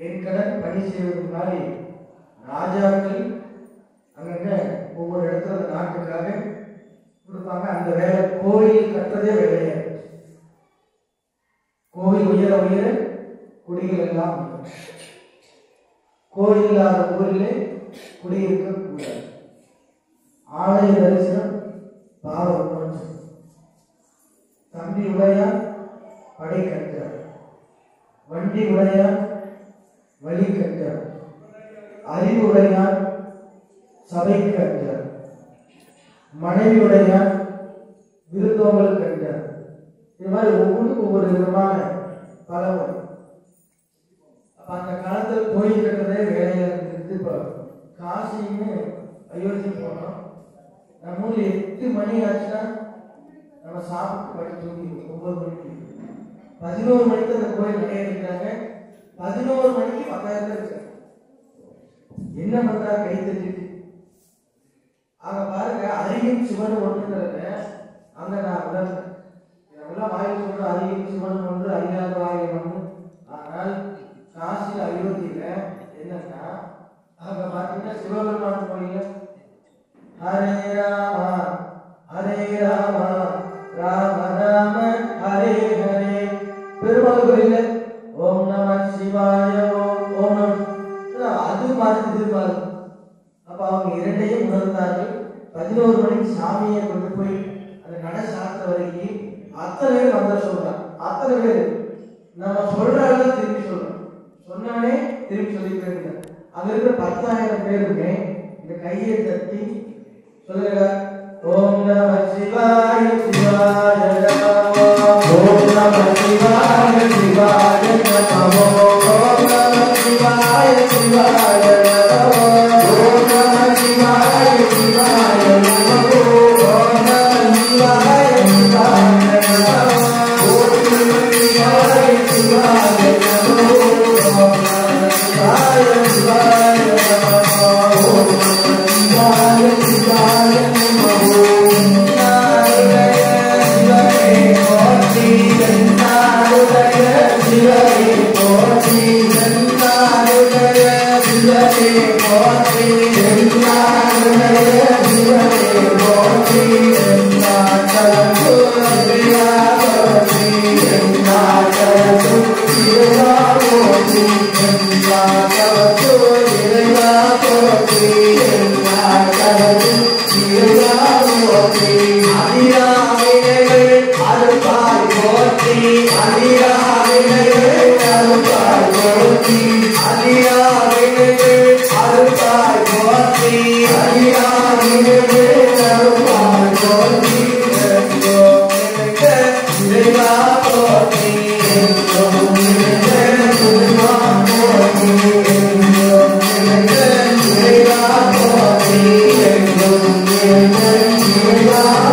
என் கடன் பணி செய்வதற்கு முன்னாடி ராஜாக்கள் அங்கங்க ஒவ்வொரு இடத்துல நாட்டுக்காக கொடுப்பாங்க. அந்த வேலை கோயில் கட்டுறதே வேலையா. கோவில் உயர உயர குடிகள் எல்லாம் கோயில் இல்லாத ஊரிலே குடியிருக்க கூடாது. ஆலய தரிசனம் பாவம். தம்பி உடையார் படை கட்டார், வண்டி உடையார் வழி கட்டார், அறிவு உடையார் சபைக்கு கட்டார், மனைவி உடையார் விருந்தோம்பல் கட்டார். இது மாதிரி ஒவ்வொன்றும் ஒவ்வொரு விதமான பலவன். அப்ப அந்த காலத்துல கோயில் கட்டுறதே வேலையா இருந்தது. இப்ப காசின்னு அயோத்தி போனோம். நம்ம ஊர்ல 8 மணி ஆச்சுன்னா நம்ம சாப்பிட்டு படி தூங்கி 9 மணிக்கு 11 மணிக்கு அந்த கோயில் நிறைய இருக்கிறாங்க. 11 மணிக்கு 10,000 இருக்காங்க. என்ன பண்றா கை தட்டிட்டு அங்க பாருங்க. அரியும் சிவன் ஒன்றுங்கிறத அங்க நான் உணர்ந்தேன். இதெல்லாம் வாயில் சொல்ற அரியும் சிவன் ஒன்று அறியாத வாயில் ஒன்று. ஆனால் காசியில் அயோத்தியில என்னன்னா அங்க பாத்தீங்கன்னா சிவபெருமான் கோயில ஹரே ராமா ஹரே ராமா ராம ராம ஹரே ஹரே. பெருமாள் கோயில ஓம் நம சிவாய ஓம் நம. அது மாதிரி இது மாதிரி. அப்ப அவங்க இரண்டையும் உணர்ந்தார்கள். 11 மணிக்கு சாமியை கொண்டு போய் அந்த நடை சாத்த வரைக்கும் அத்தனை பேர் மந்திரம் சொல்றாங்க. அத்தனை பேர் நம்ம சொல்றாங்க திருப்பி சொல்றோம். சொன்னவனே திருப்பி சொல்லிட்டு அங்க இருக்கிற 10,000 பேருமே இந்த கையை தட்டி சொல்லுங்க. ஓம் நம சிவாய சிவாய நமோ ஓம் நம சிவாய சிவாய நமோ ஓம் நம சிவாய சிவாய நமோ ஓம் நம சிவாய சிவாய நமோ ஓம் நம சிவாய சிவாய நமோ ஓம் நம சிவாய சிவாய நமோ ஓம் நம சிவாய சிவாய நமோ ஓம் நம சிவாய சிவாய நமோ. Yeah.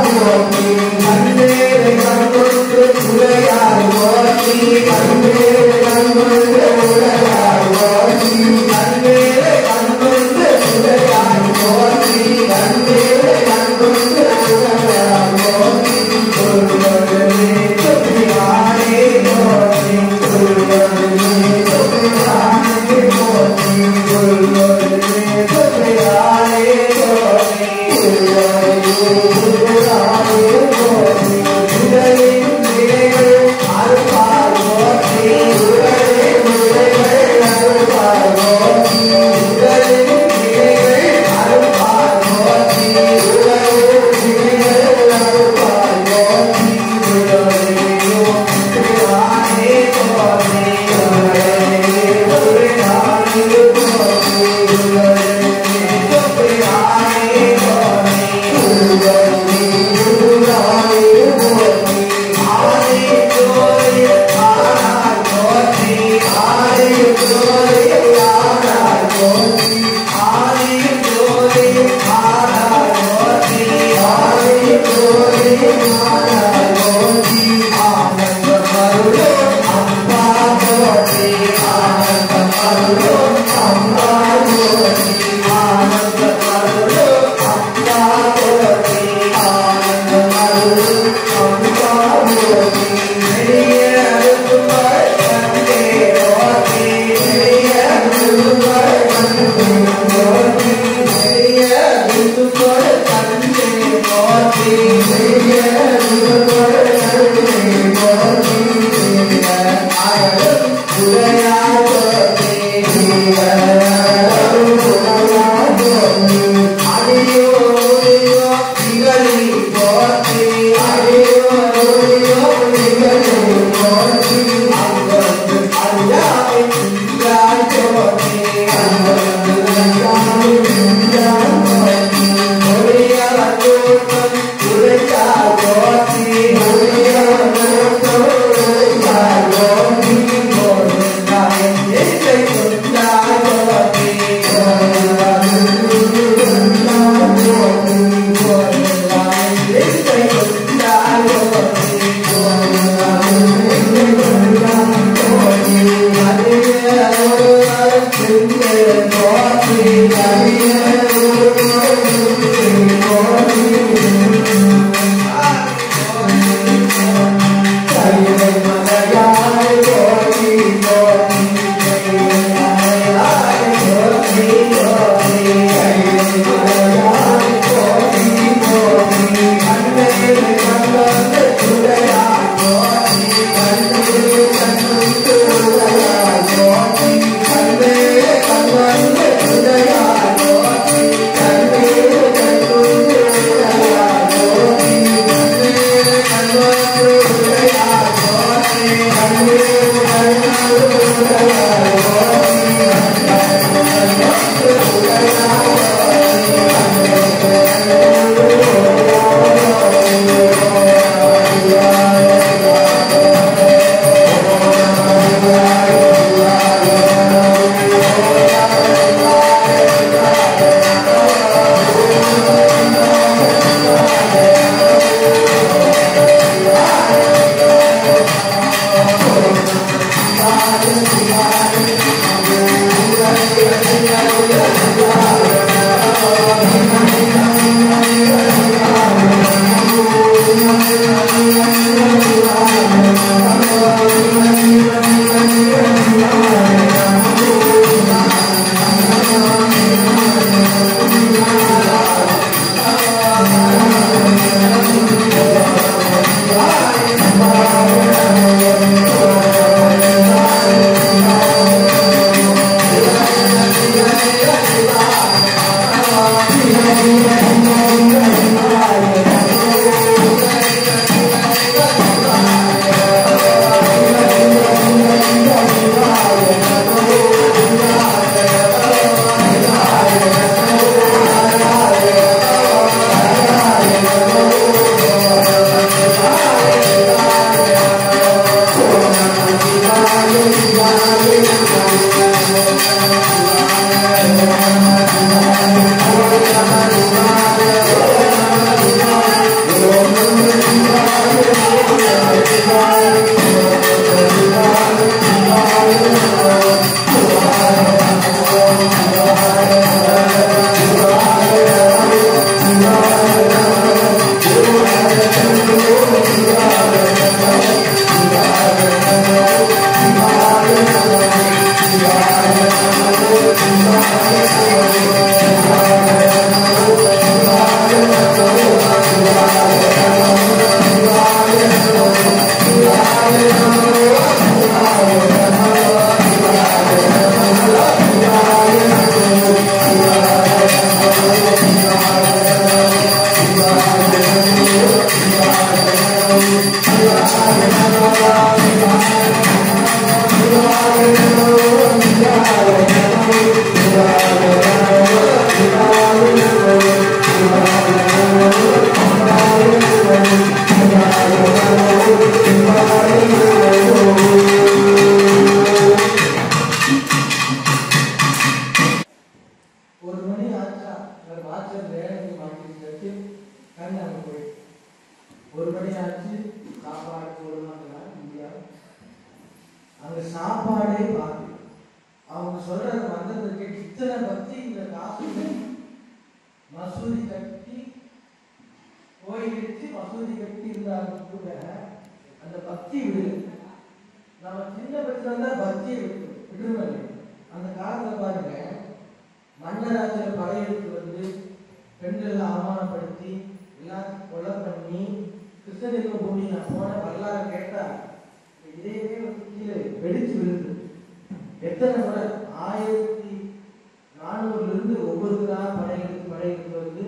எத்தனை முறை 1400 ஒவ்வொருத்தராக படையெடுத்து வந்து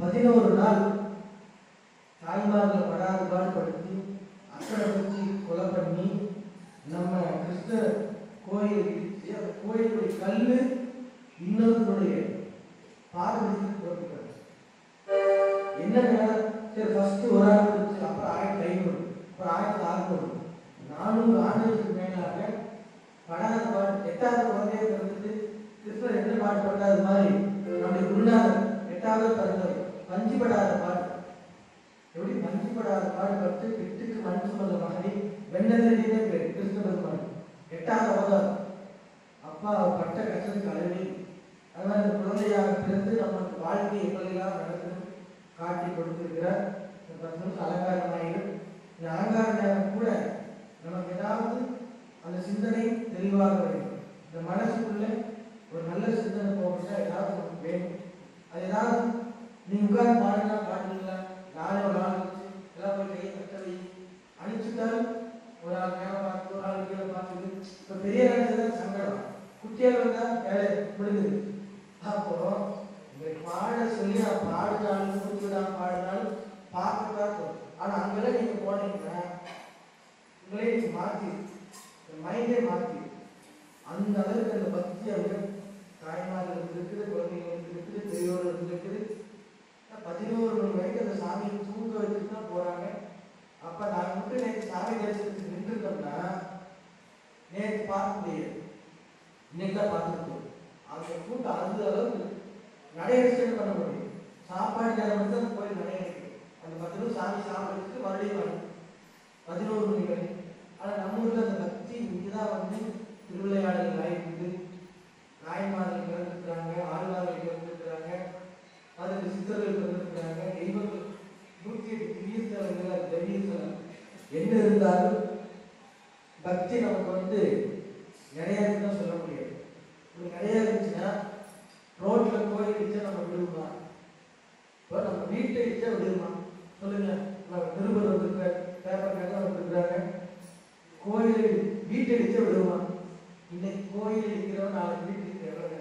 11 நாள் தாய்மார்களை படாத பாடுபடுத்தி அக்கறை வச்சு கொலை பண்ணி நம்ம கிறிஸ்த கோயில் இடிச்சு அந்த கோயிலுடைய கல்லு இன்னொருடைய பாடுபடுத்தி போட்டுக்கிறாங்க. என்னன்னா சரி ஃபர்ஸ்ட் ஒரு ஆள் இருந்துச்சு, அப்புறம் 1500, அப்புறம் 1600, 400 ஆண்டுகளுக்கு மேலாக படாத பாடு 8வது குழந்தைய பிறந்துட்டு கிறிஸ்தவர் என்ன பாடுபட்டார். அது மாதிரி நம்முடைய குருநாதர் 8வது பிறந்தவர் பஞ்சுபடாத பாடு. எப்படி பஞ்சுபடாத பாடுபட்டு விட்டுக்கு மண் சுமந்த மகனை வெண்ணதிலே பேர் கிறிஸ்தவ பெருமாள் 8வது அப்பா பட்ட கஷ்டத்துக்கு அளவே. அதனால இந்த குழந்தையாக பிறந்து நமக்கு வாழ்க்கை எப்படியெல்லாம் நடக்கணும் காட்டி கொடுத்திருக்கிறார். 10 நிமிஷம் அலங்காரம் ஆயிடும். இந்த அலங்கார நேரம் கூட நமக்கு ஏதாவது அந்த சிந்தனை தெளிவாக வேண்டும். இந்த மனசுக்குள்ள ஒரு நல்ல சிந்தனை போகணும்னா ஏதாவது நமக்கு வேணும். அது ஏதாவது நீங்க உட்கார்ந்து பாடுனா பாடுவீங்களா? நாளை ஒரு ஆள் வச்சு எல்லாம் போய் கையை கட்டவை அனுப்பிச்சுட்டாலும் ஒரு ஆள் மேலே பார்த்து ஒரு ஆள் கீழே பார்த்துது. இப்போ பெரிய தான் சங்கடம், குட்டியாக வந்தால் வேலை முடிஞ்சுது. அப்போ உங்களை பாட சொல்லி நான் பாடினாலும் முடிச்சுடாம பாடினாலும் பார்க்கத்தான். ஆனால் அங்கெல்லாம் நீங்கள் போனீங்கன்னா உங்களே மாற்றி மைண்டே மாற்றி அந்த அளவுக்கு அந்த பக்தி அவங்க தாய்மார்கள் இருக்குது, குழந்தைகள் இருக்குது, பெரியோர்கள் இருக்குது. 11 மணி வரைக்கும் அந்த சாமியை தூங்க வச்சுட்டு தான் போறாங்க. அப்ப நாங்கள் மட்டும் நேற்று சாமி தரிசனத்துக்கு நின்றுட்டோம்னா நேற்று பார்க்க முடியாது, இன்னைக்கு தான் பார்த்துருக்கோம். அந்த கூட்டம் அந்த அளவுக்கு நடையடிச்சு பண்ண முடியும். சாப்பாடு நேரம் வந்து அந்த கோயில் நடையடிக்கும். அந்த 10 நிமிஷம் சாமி சாப்பிட்டு மறுபடியும் வரும் 11 மணி வரை. ஆனால் நம்ம ஊரில் அந்த பக்தி இங்கேதான் வந்து திருவிளையாடல் ஆயிருக்கு. நாயன்மார்கள் பிறந்திருக்கிறாங்க, ஆழ்வார்கள் பிறந்திருக்கிறாங்க, அதுக்கு சித்தர்கள் பிறந்திருக்கிறாங்க, தெய்வங்கள் 108 திவ்யஸ்தலங்கள் தெய்வீஸ்தலம் என்ன இருந்தாலும் பக்தி நமக்கு வந்து நிறைய இருக்குன்னு சொல்ல முடியாது. இப்படி நிறைய இருந்துச்சுன்னா ரோட்ல கோயில் இடிச்சா நம்ம விடுவோமா? இப்போ நம்ம வீட்டை இடிச்சா விடுவோமா சொல்லுங்க? நிருபர் வந்திருக்க பேப்பர்காக வந்திருக்கிறாங்க. கோயில் வீட்டை இடிச்சா விடுவோமா? இன்னைக்கு கோயில் இருக்கிறவன் நாளைக்கு வீட்டுக்கு எவ்வளவு.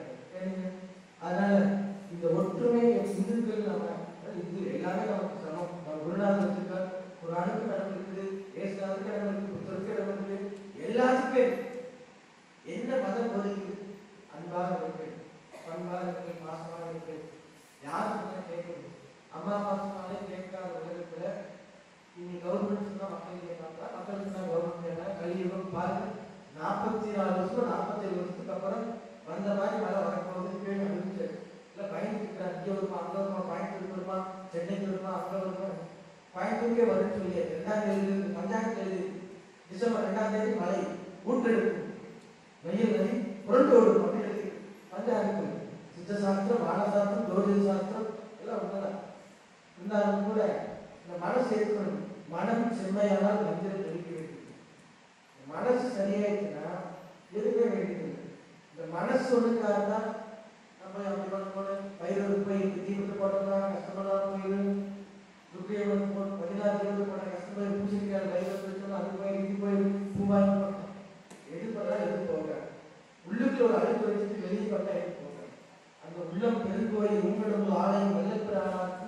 அதனால இந்த ஒற்றுமை இந்துக்கள் நம்ம இது எல்லாமே நமக்கு சமம். நம்ம குருநாதர் வச்சிருக்கார், ஒரு அணுக்கு இடம் இருக்குது, ஏசுநாதருக்கு இடம் இருக்குது, புத்தருக்கு இடம் இருக்குது, எல்லாத்துக்கும் என்ன மதம் போதிக்குது? அன்பாக இருக்கு, பண்பாக இருக்கு, பாசமாக இருக்கு. யாருக்கு கேட்கணும்? அம்மா பாசமாலே கேட்காத உலகத்துல இன்னைக்கு கவர்மெண்ட் சொன்னா மக்கள் கேட்காங்க, மக்கள் சொன்னா கவர்மெண்ட் கேட்காங்க. கலியுகம் பாருங்க, 44 வருஷம் 47 வருஷத்துக்கு அப்புறம் வந்த மாதிரி மழை வரப்போகுது அனுப்பிச்சு இல்லை பயந்துட்டு இருக்கிறாங்க. இங்கே வருமா, அங்கே வருமா, கோயம்புத்தூர் வருமா, சென்னைக்கு வருமா, அங்கே வருமா, கோயம்புத்தூருக்கே வரும்னு சொல்லி 2ஆம் தேதி பஞ்சாயத்து எழுதி டிசம்பர் 2ஆம் தேதி மழை ஊற்றெடுக்கும், வெயில் நதி புரண்டு ஓடும் அப்படின்னு எழுதி பஞ்சாயத்து. சித்த சாஸ்திரம், வானசாஸ்திரம், ஜோதிட சாஸ்திரம் எல்லாம் உண்மைதான். இருந்தாலும் கூட இந்த மனசு ஏற்கணும். மனம் செம்மையானால் மஞ்சள் தெளிக்க வேண்டியது. மனசு சரியாயிடுச்சுன்னா எதுக்க வேண்டியது. இந்த மனசு ஒழுங்காக தான் நம்ம அப்படி பண்ண பயிர் போய் தீபத்தை போட்டோம்னா கஷ்டப்படாம போயிடும். துர்க்கையை வந்து 16 தீபத்தை போட்ட கஷ்டப்போய் பூசிக்கால் பயிர் வச்சோம்னா அது போய் இது போய் பூவாங்கி போட்டோம். எது பண்ணாலும் எது போக உள்ளுக்கு ஒரு அழுத்து வச்சுட்டு வெளியே பண்ணா எது போக. அந்த உள்ளம் பெருங்கோயில் உங்களோட ஆலயம் வெள்ளப்பிராணாக்கு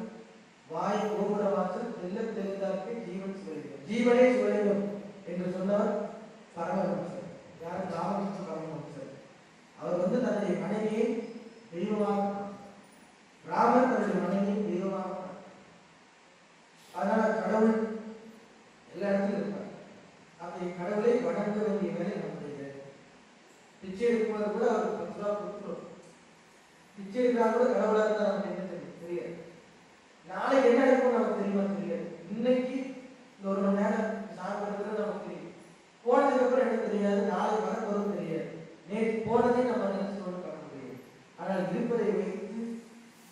வாய் கோபுர வாசல் தெல்ல தெரிந்தாருக்கு ஜீவன் சுவைக்கும், ஜீவனே சுவைக்கும் என்று சொன்னார் பரமஹம்சர். யார்? ராமகிருஷ்ண பரமஹம்சர். அவர் வந்து தன்னுடைய மனைவியை தெய்வமாக, ராமர் தன்னுடைய மனைவியை தெய்வமாக. அதனால கடவுள் எல்லா இடத்திலும் இருப்பார். அந்த கடவுளை வணங்க வேண்டிய வேலை நம்முடைய. பிச்சை எடுக்கும்போது கூட அவருக்கு 10 ரூபா கொடுத்துரும். பிச்சை எடுக்கிறா கூட கடவுளா இருந்தா நமக்கு என்ன தெரியாது. நாளைக்கு என்ன இருக்கும் நமக்கு தெரியுமா? தெரியாது. இன்னைக்கு இந்த 1 மணி நேரம் சாப்பிடுறது நமக்கு தெரியும். போனதுக்கு அப்புறம் என்ன தெரியாது, நாளைக்கு வர போறது தெரியாது. நேற்று போனதை நம்ம நினைச்சு ஒன்று பண்ண முடியும். ஆனால் இருப்பதை வைத்து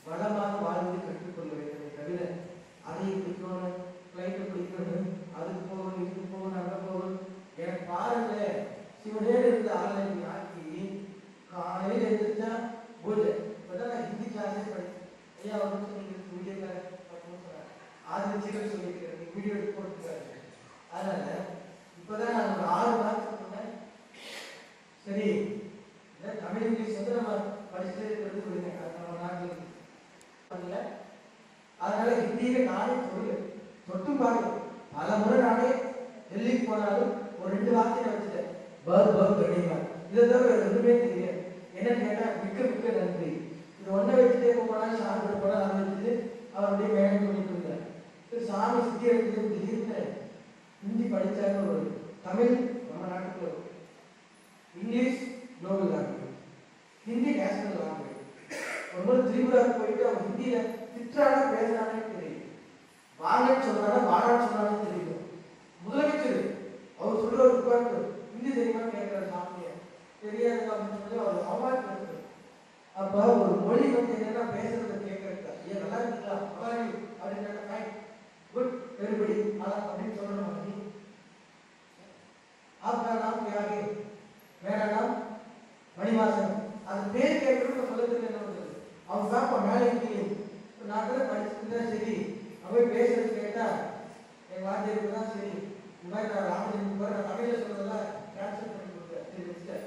வளமாக வாழ்வதை கற்றுக்கொள்ள வேண்டும். தவிர அதை பிடிக்கணும், ஃப்ளைட்டை பிடிக்கணும், அதுக்கு போகணும், இதுக்கு போகணும், அங்கே போகணும். எனக்கு பாருங்க, சிவனேல இருந்த ஆன்லைன் ஆக்கி காலையில் எழுந்திரிச்சா பூஜை. இப்போதான் நான் ஹிந்தி கிளாஸே படித்தேன். ஐயா ஒரு நிமிஷம் நீங்கள் வீடியோ கிளாஸ் சொன்னாங்க, ஆதிரி சொல்லியிருக்கிறேன், வீடியோ எடுத்து போட்டுருக்காரு. சரி, தமிழ் இங்கிலீஷ் வந்து நம்ம படிச்சுட்டே இருக்கிறது விடுங்க, நம்ம நாட்டில் பண்ணல. அதனால ஹிந்தியில நானே தொட்டும் பார்க்கல. பல முறை நானே டெல்லிக்கு போனாலும் ஒரு 2 வார்த்தையை வச்சுட்டேன். கண்டிப்பா இதை தவிர ஒன்றுமே தெரியாது. என்னன்னு கேட்டா மிக்க மிக்க நன்றி. இது ஒன்றை வச்சுட்டே போனா சாமி போனா அதை வச்சுட்டு அவருடைய வேலை பண்ணிட்டு இருந்தார். சாமி சித்தி எடுத்தது திடீர்னு ஹிந்தி படிச்சாங்க. ஒரு தமிழ் நம்ம நாட்டுக்குள்ள, English global language, Hindi national language. ஒரு முறை திரிபுராவுக்கு போயிட்டு அவங்க ஹிந்தியில திட்டானா பேசுறானே தெரியும், வாங்கன்னு சொல்றானா வாடான்னு சொன்னாலும் தெரியும். முதலமைச்சர் அவர் சொல்ற ஒரு உட்கார்ந்து ஹிந்தி தெரியுமா கேட்கிற சாமியை தெரியாது அப்படின்னு சொல்லி அவர் அவமானப்படுத்து. அப்ப ஒரு மொழி வந்து என்னன்னா பேசுறத கேட்கறதா, ஏன் நல்லா இருக்கா அப்படின்னு குட் வெரிபடி அப்படின்னு சொல்லணும். आपका नाम क्या है? मेरा नाम மணிவாசன். அது பேர் கேட்கறது சொல்லதுக்கு என்ன பண்ணுறது, அவங்க தான் மேலே இருக்கீங்க. நான் கூட படிச்சுருந்தா சரி, அவன் பேசுறது கேட்டா என் வாத்தியருக்கு தான் சரி, இந்த மாதிரி நான் ராமலிங்கம் போகிறேன், நான் தமிழில் சொல்றதெல்லாம் டிரான்ஸ்லேட் பண்ணி கொடுத்தேன்.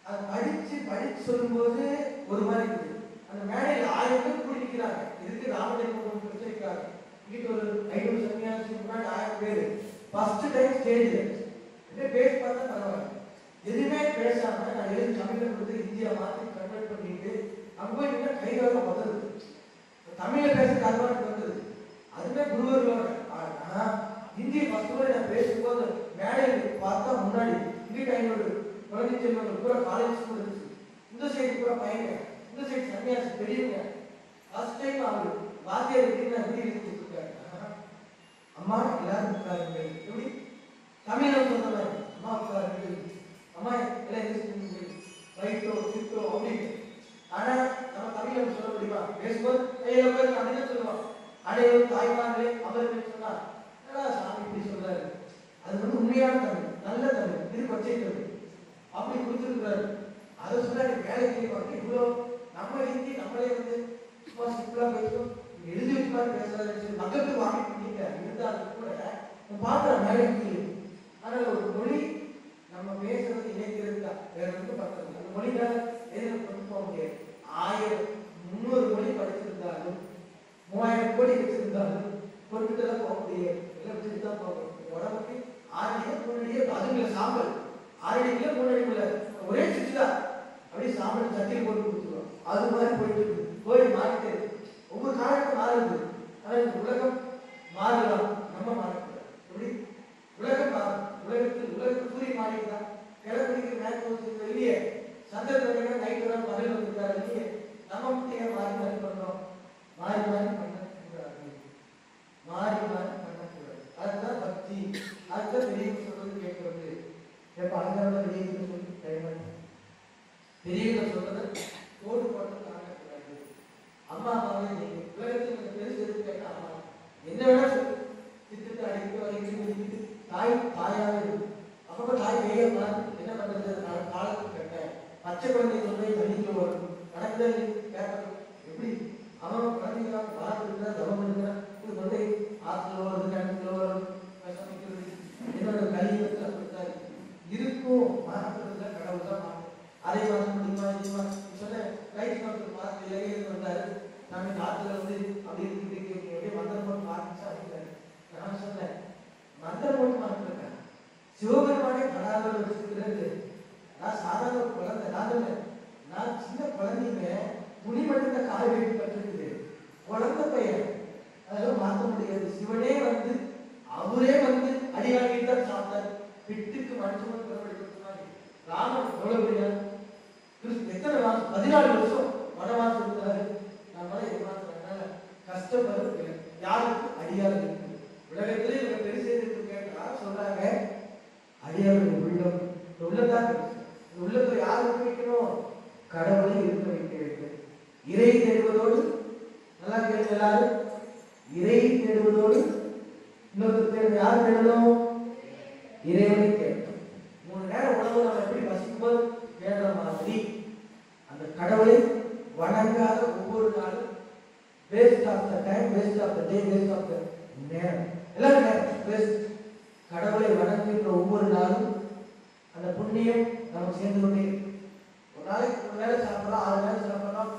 அது படிச்சு சொல்லும்போது ஒரு மாதிரி இருக்குது. அந்த மேடையில் 1000 பேர் கூடி நிற்கிறாங்க. இதுக்கு ராமலிங்கம் பிரச்சனைக்காக இங்கிட்ட ஒரு 500 சன்னியாசிக்கு முன்னாடி 1000 பேர் ஃபர்ஸ்ட் டைம் ஸ்டேஜில் பேச பார்த்தா பரவாயில்ல. எதுவுமே பேசாம நான் எழுதி தமிழை கொடுத்து இந்தியா மாற்றி கன்வெர்ட் பண்ணிட்டு அங்கே போய் நின்னா கைகால உதவுது. தமிழை பேச கன்வெர்ட் வந்தது அதுவே குருவர்களோட. ஆனா ஹிந்தி ஃபர்ஸ்ட் முறை நான் பேசும்போது மேடையில் பார்த்தா முன்னாடி இங்கிட்ட 500 குழந்தை செல்வங்கள் பூரா காலேஜ் ஸ்கூல் இருந்துச்சு. இந்த சைடு பூரா பையங்க, இந்த சைடு சன்னியாசி பெரியவங்க. ஃபர்ஸ்ட் டைம் அவரு வாத்தியார் ஹிந்தி எழுதி கொடுத்துருக்காரு. அம்மா எல்லாரும் உட்காருங்க, எப்படி தமிழ் சொல்ற அம்மா உட்காருங்க, அம்மா எல்லாம் ரைட்டோ சிட்டோ அப்படின்னு. ஆனா நம்ம தமிழ் சொல்ல முடியுமா? பேசும்போது அப்படின்னு சொல்லுவோம். அனைவரும் தாய்மார்களே அவர்கள் சொன்னா சாமி இப்படி சொல்றாரு. அது வந்து உண்மையான தமிழ், நல்ல தமிழ், இது பச்சை தமிழ் அப்படி கொடுத்துருக்காரு. அதை சொல்ல வேலைக்கு வந்து இவ்வளோ நம்ம ஹிந்தி நம்மளே வந்து சும்மா சிம்பிளா பேசுவோம், எழுதி வச்சு மாதிரி பேசுறாரு மக்களுக்கு வாங்கிட்டு இருந்தாலும் கூட பார்க்குற வேலைக்கு. ஆனால் ஒரு மொழி நம்ம பேசுறது இணைக்கிறது தான், வேற ஒன்றும் பண்றது. அந்த மொழினால எதில் கொண்டு போக முடியாது. 1300 மொழி படிச்சிருந்தாலும் 3000 கோடி வச்சிருந்தாலும் கொண்டுட்டு தான் போக முடியாது. எல்லாம் வச்சுட்டு தான் போகணும். உடம்புக்கு 6 அடி 3 அடி, அதுக்குள்ள சாம்பல் 6 அடிக்குள்ள 3 அடிக்குள்ள ஒரே சுற்றி தான் அப்படியே சாம்பல் சட்டியில் போட்டு கொடுத்துருவோம். அது மாதிரி போயிட்டு இருக்கு. கோயில் மாறிட்டே இருக்கு. ஒவ்வொரு காலத்துக்கும் மாறுது. ஆனால் இந்த உலகம் மாறலாம், நம்ம மாறக்கூடாது. எப்படி உலகம் மாறும், உலகத்துக்கு சூரியன் மாறிடுதா, கிழக்கு மேற்கு இல்லையே, சந்திரன் நைட்டு வர பகல் வந்துருக்காரு இல்லையே, நம்ம மட்டும் ஏன் மாறி மாறி பண்றோம்? மாறி மாறி பண்ணக்கூடாது, மாறி மாறி பண்ணக்கூடாது. அதுதான் பக்தி. அதுதான் பெரியவங்க சொல்றது கேட்கறது. எப்ப அழகான பெரியவங்க சொல்லி பெரியவங்க சொல்றத கோடு போட்டு காணக்கூடாது. அம்மா அப்பாவே நீங்க உலகத்தில் பெருசு எது கேட்டா அம்மா என்ன வேணா சொல்லு, திட்டு அடிக்கிட்டு வரைக்கும் தாய் தாயாவே இருக்கு. அப்பப்ப தாய் கையை பார்த்து என்ன பண்றது, காலத்துக்கு கட்ட பச்சை குழந்தை போய் தண்ணிக்கு வரும் நடக்குது கேட்கணும். எப்படி அவன் குழந்தைங்க வாழ்ந்துருந்தா தவம் பண்ணுறா கொண்டை ஆற்றுல வருது, கிணத்துல வரும், சமைக்கிறது என்னோட கலியுகத்தில் அப்படித்தான் இருக்கும். மாற்றத்துல கடவுள் தான் மாற்றும். அதே மாதம் முடியுமா சொன்ன ரைட் காலத்தில் பார்த்து இலங்கையில் வந்தாரு. நான் ஆற்றுல வந்து அப்படி இருக்கு அப்படியே மந்திரம் போட்டு பார்த்துச்சா அப்படின்னாரு. நான் சொன்னேன் மந்திரம் போட்டு மாற்றிருக்கேன், சிவபெருமானே கடாதோடு வச்சிருக்கிறது. நான் சாதாரண ஒரு குழந்தை, நான் சின்ன குழந்தைங்க துணி மட்டும் தான் காய் வெட்டி பட்டிருக்குது, குழந்தை பையன், அதெல்லாம் மாற்ற முடியாது. சிவனே வந்து அவரே வந்து அடி வாங்கிட்டு தான் சாப்பிட்டார். பிட்டுக்கு மனுஷன் புறப்படுத்தினாரு. ராமன் எவ்வளவு பெரிய எத்தனை மாசம், 14 வருஷம் வனவாசம் இருந்தாரு. நம்மளால ஏமாத்துறதுனால கஷ்டப்படுறது யாருக்கு அடியாறு இருக்கு. உலகத்திலே இவங்க பெருசு கேட்டா சொல்றாங்க அடியாருடைய உள்ளம், உள்ளதான் பெருசு. இந்த உள்ளத்தை யார் இருக்க வைக்கணும்? கடவுளை இருக்க வைக்க வேண்டும். இறை தேடுவதோடு, நல்லா கேட்டு எல்லாரும், இறை தேடுவதோடு இன்னொரு தேடுவது யார் தேடணும்? இறைவனை கேட்கணும். 3 நேரம் உணவு நம்ம எப்படி பசிக்கும்போது தேடுற மாதிரி அந்த கடவுளை வணங்காத ஒவ்வொரு நாளும் waste of the time, waste of the day, waste of the நேரம், எல்லாரும் வேஸ்ட். கடவுளை வணங்குகின்ற ஒவ்வொரு நாளும் அந்த புண்ணியம் நமக்கு சேர்ந்து கொண்டே இருக்கு. ஒரு நாளைக்கு 3 வேளை சாப்பிடலாம், 6 வேளை சாப்பிடலாம்.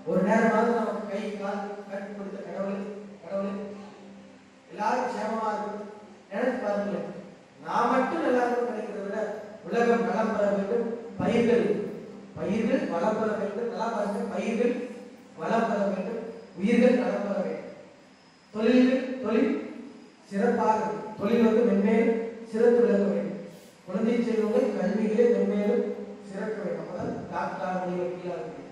ஒரு நேரமாவது நமக்கு கை கால் கட்டி கொடுத்த கடவுளே எல்லாரும் சேமமா இருக்கும் நினைச்சு பாருங்களேன். நான் மட்டும் நல்லா இருக்கும் நினைக்கிறத விட உலகம் நலம் பெற வேண்டும், பயிர்கள் வளம் பெற வேண்டும். நல்லா பாருங்க, பயிர்கள் வளம் பெற வேண்டும், உயிர்கள் நலம் பெற வேண்டும். தொழில் சிறப்பாக, தொழில் வந்து மென்மேலும் சிறந்து விளங்க வேண்டும். குழந்தை செல்வங்கள் கல்விகளே மென்மேலும் சிறக்க வேண்டும். அப்பதான் டாக்டர் வக்கீலா இருக்கு.